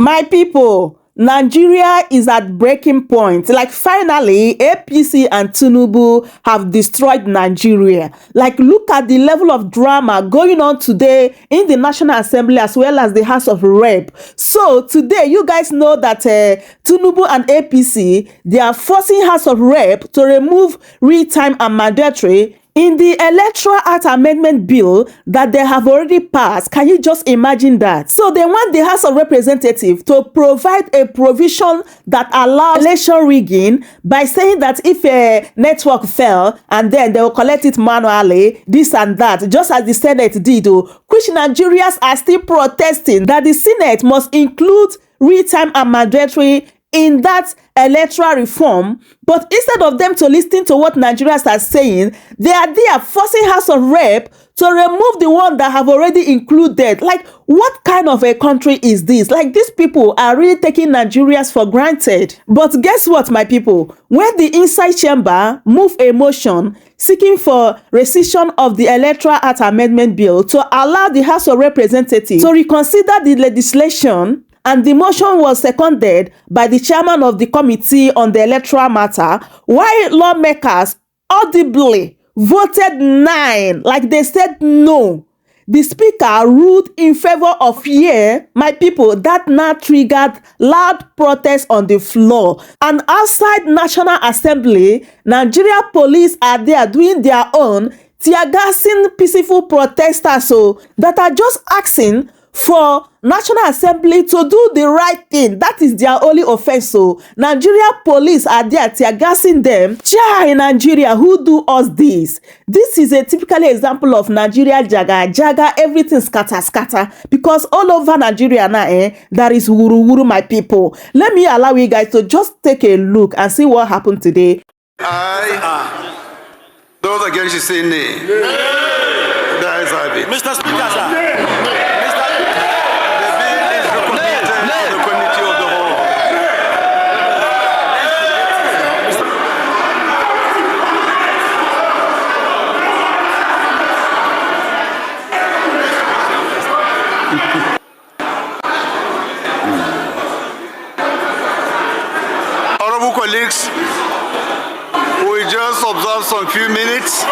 My people, Nigeria is at breaking point. Like finally, APC and Tinubu have destroyed Nigeria. Like look at the level of drama going on today in the National Assembly as well as the House of Rep. So today, you guys know that Tinubu and APC, they are forcing House of Rep to remove real-time and mandatory in the Electoral Act Amendment Bill that they have already passed. Can you just imagine that? So they want the House of Representatives to provide a provision that allows election rigging by saying that if a network fell and then they will collect it manually, this and that, just as the Senate did, which Nigerians are still protesting that the Senate must include real-time and mandatory in that electoral reform. But instead of them to listen to what Nigerians are saying, they are there forcing House of Rep to remove the one that have already included. Like, what kind of a country is this? Like, these people are really taking Nigerians for granted. But guess what, my people? When the inside chamber move a motion seeking for rescission of the Electoral Act Amendment Bill to allow the House of Representatives to reconsider the legislation, and the motion was seconded by the chairman of the committee on the electoral matter, while lawmakers audibly voted 9, like they said no. The speaker ruled in favor of yeah, my people. That now triggered loud protests on the floor. And outside National Assembly, Nigeria police are there doing their own tear gassing peaceful protesters that are just asking for National Assembly to do the right thing. That is their only offense. So Nigeria police are there tear gassing them. In Nigeria, who do us this? This is a typical example of Nigeria jaga, everything scatter. Because all over Nigeria now, there is wuru, my people. Let me allow you guys to just take a look and see what happened today. Those against you say nay. That is how it is. Mr. Speaker, sir. Honorable colleagues, we just observe some few minutes.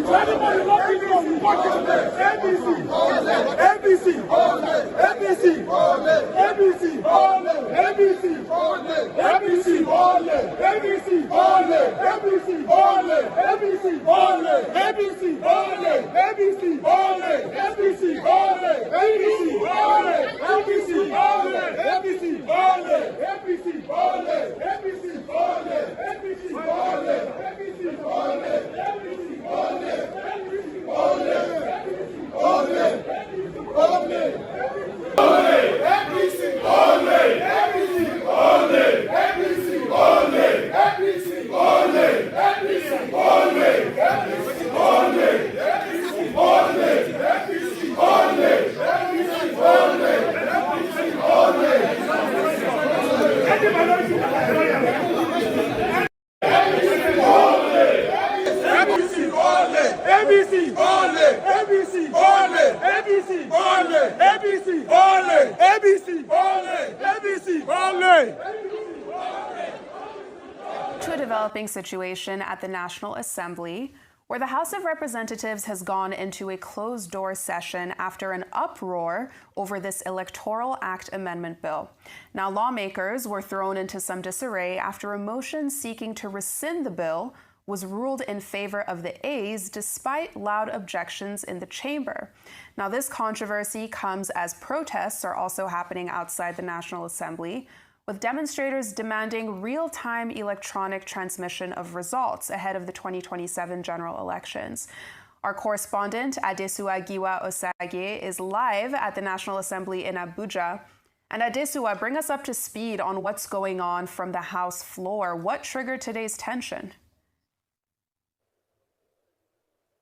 Anybody looking for walkout. ABC. ABC. ABC. ABC. ABC. ABC. ABC. ABC. ABC. ABC. ABC. To a developing situation at the National Assembly, where the House of Representatives has gone into a closed-door session after an uproar over this Electoral Act Amendment Bill. Now, lawmakers were thrown into some disarray after a motion seeking to rescind the bill was ruled in favor of the A's despite loud objections in the chamber. Now, this controversy comes as protests are also happening outside the National Assembly, with demonstrators demanding real-time electronic transmission of results ahead of the 2027 general elections. Our correspondent, Adesua Giwa Osage, is live at the National Assembly in Abuja. And Adesua, bring us up to speed on what's going on from the House floor. What triggered today's tension?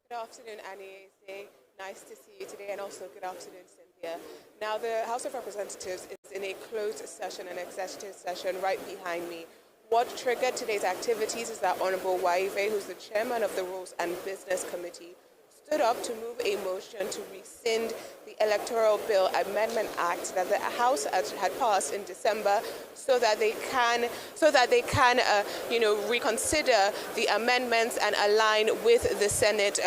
Good afternoon, Annie. Nice to see you today, and also good afternoon, Cynthia. Now, the House of Representatives is in a closed session, an executive session, right behind me. What triggered today's activities is that Honorable Waive, who's the chairman of the Rules and Business Committee, stood up to move a motion to rescind the Electoral Bill Amendment Act that the House had passed in December, so that they can reconsider the amendments and align with the Senate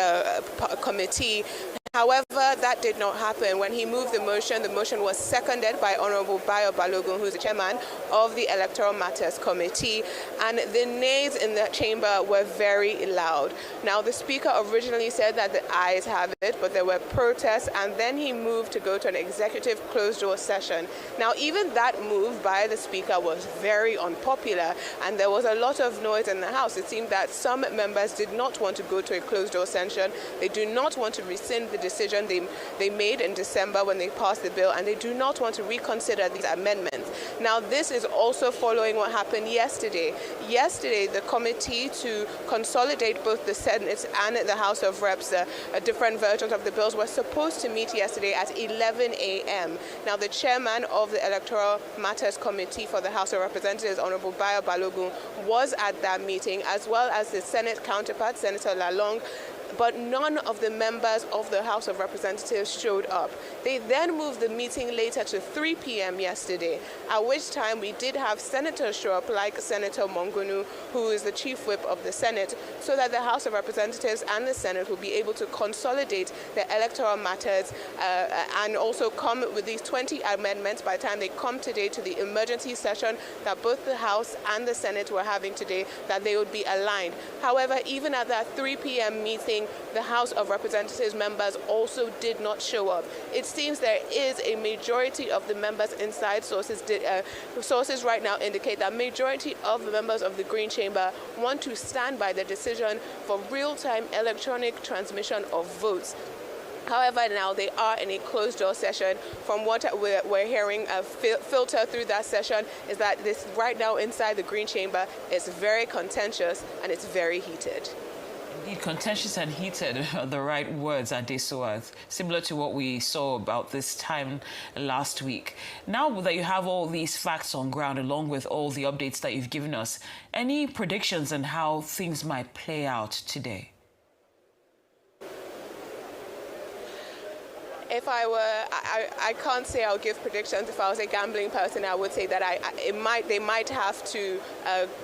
committee. However, that did not happen. When he moved the motion was seconded by Honorable Bayo Balogun, who is the chairman of the Electoral Matters Committee, and the nays in the chamber were very loud. Now, the speaker originally said that the ayes have it, but there were protests, and then he moved to go to an executive closed-door session. Now, even that move by the speaker was very unpopular, and there was a lot of noise in the House. It seemed that some members did not want to go to a closed-door session. They do not want to rescind the decision they made in December when they passed the bill, and they do not want to reconsider these amendments. Now, this is also following what happened yesterday. Yesterday, the committee to consolidate both the Senate and the House of Reps, different versions of the bills, were supposed to meet yesterday at 11 a.m. Now, the chairman of the Electoral Matters Committee for the House of Representatives, Honorable Bayo Balogun, was at that meeting, as well as the Senate counterpart, Senator Lalong, but none of the members of the House of Representatives showed up. They then moved the meeting later to 3 p.m. yesterday, at which time we did have senators show up, like Senator Mongunu, who is the chief whip of the Senate, so that the House of Representatives and the Senate will be able to consolidate the electoral matters and also come with these 20 amendments by the time they come today to the emergency session that both the House and the Senate were having today, that they would be aligned. However, even at that 3 p.m. meeting, the House of Representatives members also did not show up. It seems there is a majority of the members inside. Sources right now indicate that majority of the members of the Green Chamber want to stand by the decision for real-time electronic transmission of votes. However, now they are in a closed-door session. From what we're hearing, a filter through that session is that this right now inside the Green Chamber is very contentious and it's very heated. Indeed, contentious and heated are the right words, Adesua, similar to what we saw about this time last week. Now that you have all these facts on ground, along with all the updates that you've given us, any predictions on how things might play out today? If I were, I can't say I'll give predictions. If I was a gambling person, I would say that they might have to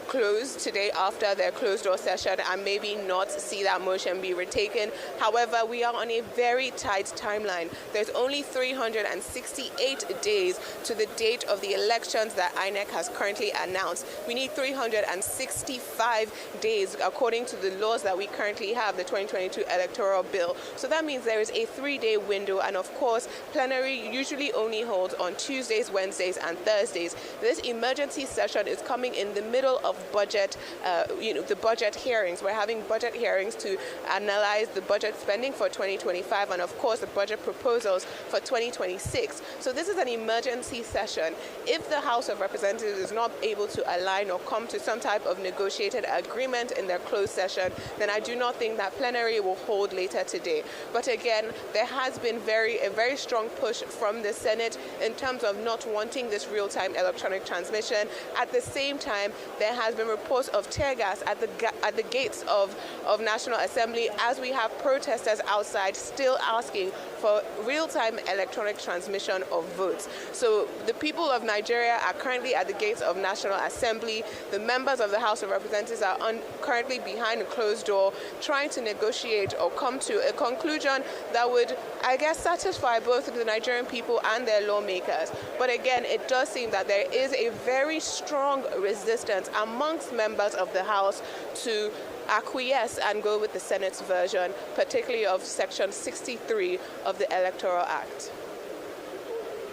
close today after their closed door session and maybe not see that motion be retaken. However, we are on a very tight timeline. There's only 368 days to the date of the elections that INEC has currently announced. We need 365 days according to the laws that we currently have, the 2022 Electoral Bill. So that means there is a 3-day window, and of course, plenary usually only holds on Tuesdays, Wednesdays, and Thursdays. This emergency session is coming in the middle of budget, the budget hearings. We're having budget hearings to analyze the budget spending for 2025 and, of course, the budget proposals for 2026. So this is an emergency session. If the House of Representatives is not able to align or come to some type of negotiated agreement in their closed session, then I do not think that plenary will hold later today. But again, there has been a very strong push from the Senate in terms of not wanting this real-time electronic transmission. At the same time, there has been reports of tear gas at the gates of National Assembly as we have protesters outside still asking for real-time electronic transmission of votes. So the people of Nigeria are currently at the gates of National Assembly. The members of the House of Representatives are currently behind a closed door trying to negotiate or come to a conclusion that would, I guess, satisfy both the Nigerian people and their lawmakers. But again, it does seem that there is a very strong resistance amongst members of the House to acquiesce and go with the Senate's version, particularly of Section 63 of the Electoral Act.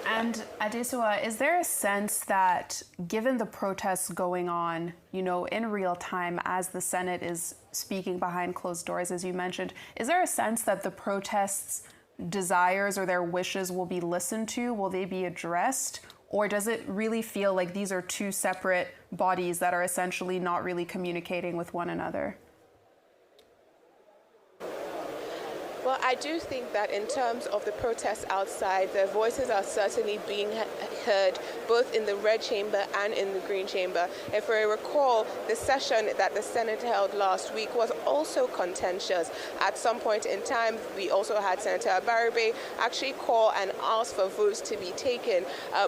And Adesua, is there a sense that, given the protests going on, in real time as the Senate is speaking behind closed doors, as you mentioned, is there a sense that the protests' desires or their wishes will be listened to? Will they be addressed? Or does it really feel like these are two separate bodies that are essentially not really communicating with one another? Well, I do think that in terms of the protests outside, their voices are certainly being heard both in the red chamber and in the green chamber. If we recall, the session that the Senate held last week was also contentious. At some point in time, we also had Senator Abaribe actually call and ask for votes to be taken,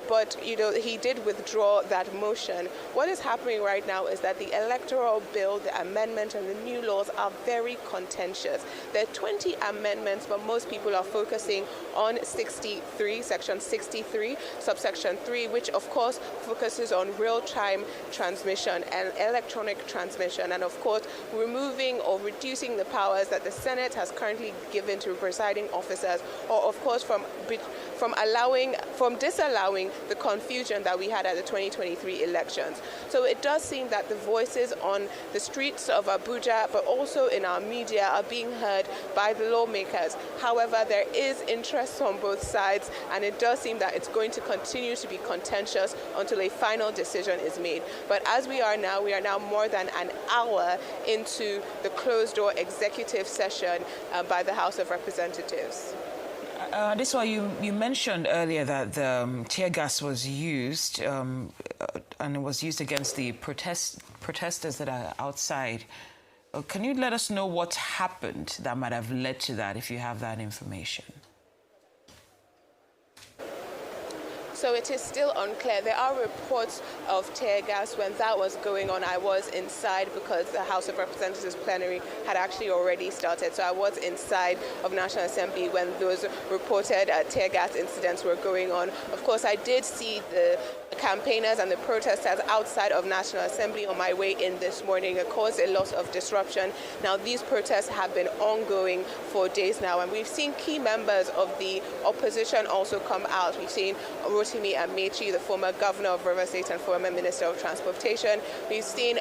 but he did withdraw that motion. What is happening right now is that the Electoral Bill, the amendment, and the new laws are very contentious. There are 20 amendments, but most people are focusing on 63, Section 63, subsection 3, which of course focuses on real-time transmission and electronic transmission, and of course removing or reducing the powers that the Senate has currently given to presiding officers, or of course from disallowing the confusion that we had at the 2023 elections. So it does seem that the voices on the streets of Abuja, but also in our media, are being heard by the lawmakers. However, there is interest on both sides, and it does seem that it's going to continue to be contentious until a final decision is made. But as we are now more than an hour into the closed-door executive session by the House of Representatives. This is why you mentioned earlier that the tear gas was used, and it was used against the protesters that are outside. Can you let us know what happened that might have led to that, if you have that information? So it is still unclear. There are reports of tear gas. When that was going on, I was inside because the House of Representatives plenary had actually already started. So I was inside of National Assembly when those reported tear gas incidents were going on. Of course, I did see the campaigners and the protesters outside of National Assembly on my way in this morning. It caused a lot of disruption. Now, these protests have been ongoing for days now, and we've seen key members of the opposition also come out. We've seen Rotimi Amechi, the former governor of Rivers State and former minister of transportation. We've seen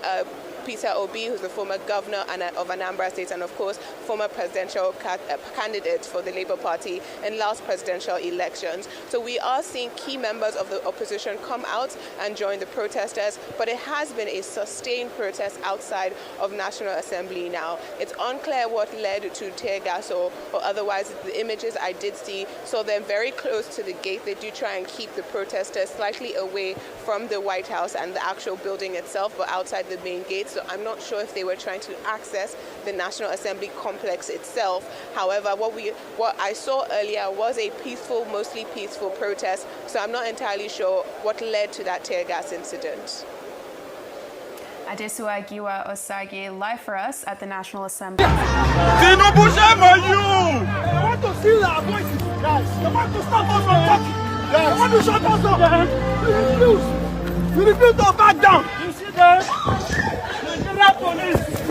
Peter Obi, who's the former governor of Anambra State, and of course former presidential candidate for the Labour Party in last presidential elections. So we are seeing key members of the opposition come out and join the protesters, but it has been a sustained protest outside of National Assembly now. It's unclear what led to tear gas or otherwise. The images I did see saw them very close to the gate. They do try and keep the protesters slightly away from the White House and the actual building itself, but outside the main gates. So I'm not sure if they were trying to access the National Assembly complex itself. However, what I saw earlier was a peaceful, mostly peaceful protest. So I'm not entirely sure what led to that tear gas incident. Adesua Giwa Osagi, live for us at the National Assembly. They want to steal our voices, guys. They want to stop us from talking. They want to shut us up. We refuse. We refuse to back down. You see that? Nigerian police.